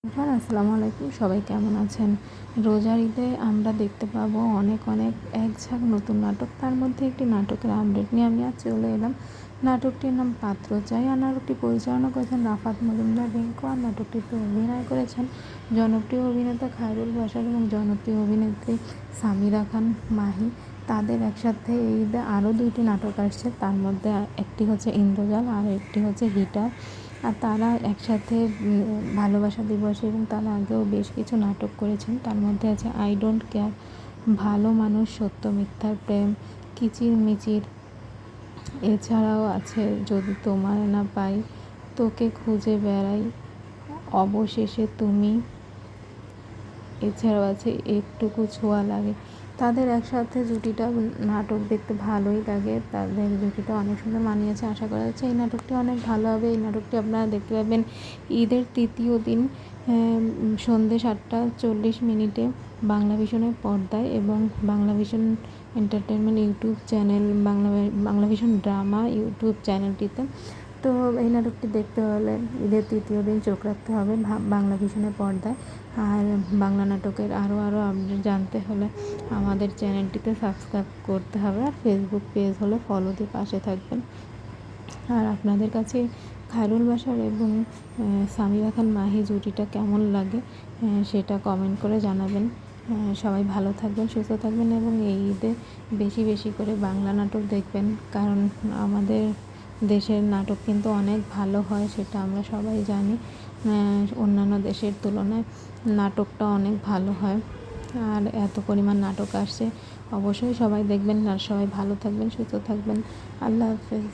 আসসালামু আলাইকুম, সবাই কেমন আছেন? রোজার ঈদে আমরা দেখতে পাবো অনেক এক ঝাঁক নতুন নাটক। তার মধ্যে একটি নাটকের আপডেট নিয়ে আমি আজ চলে এলাম। নাটকটির নাম পাত্র চাই। আর নাটকটি পরিচালনা করেছেন রাফাত মজুমদার রিংকু। আর নাটকটিতে অভিনয় করেছেন জনপ্রিয় অভিনেতা খায়রুল বাশার এবং জনপ্রিয় অভিনেত্রী সামিরা খান মাহি। তাদের একসাথে এই ঈদে আরও 2টি নাটক আসছে। তার মধ্যে একটি হচ্ছে ইন্দ্রজাল আর একটি হচ্ছে হিটার। আর তারা একসাথে ভালোবাসা দিবসে এবং তার আগেও বেশ কিছু নাটক করেছেন। তার মধ্যে আছে আই ডোন্ট কেয়ার, ভালো মানুষ, সত্য মিথ্যার প্রেম, কিচিরমিচির। এছাড়াও আছে যদি তোমায় না পাই, তোকে খুঁজে বেড়াই, অবশেষে তুমি। এছাড়াও আছে একটুকু ছোঁয়া লাগে। তাদের একসাথে জুটিটা নাটক দেখতে ভালোই লাগে। তাদের জুটিটা অনেক সুন্দর মানিয়েছে। আশা করা যাচ্ছে এই নাটকটি অনেক ভালো হবে। এই নাটকটি আপনারা দেখতে পাবেন ঈদের তৃতীয় দিন সন্ধ্যে 7:40 বাংলা ভিশনের পর্দায় এবং Bangla vision entertainment YouTube channel, Bangla vision drama YouTube চ্যানেলটিতে। তো এই নাটকটি দেখতে হলে ঈদের তৃতীয় দিন চোখ রাখতে হবে বাংলা ভিশনের পর্দায়। আর বাংলা নাটকের আরও আপডেট জানতে হলে আমাদের চ্যানেলটিতে সাবস্ক্রাইব করতে হবে। আর ফেসবুক পেজ হলে ফলো দিয়ে পাশে থাকবেন। আর আপনাদের কাছে খায়রুল বাশার এবং সামিরা খান মাহি জুটিটা কেমন লাগে সেটা কমেন্ট করে জানাবেন। সবাই ভালো থাকবেন, সুস্থ থাকবেন এবং এই ঈদে বেশি করে বাংলা নাটক দেখবেন। কারণ আমাদের দেশের নাটক কিন্তু অনেক ভালো হয়, সেটা আমরা সবাই জানি। অন্যান্য দেশের তুলনায় নাটকটা অনেক ভালো হয়। আর এত পরিমাণ নাটক আসছে, অবশ্যই সবাই দেখবেন। আর সবাই ভালো থাকবেন, সুস্থ থাকবেন। আল্লাহ হাফেজ।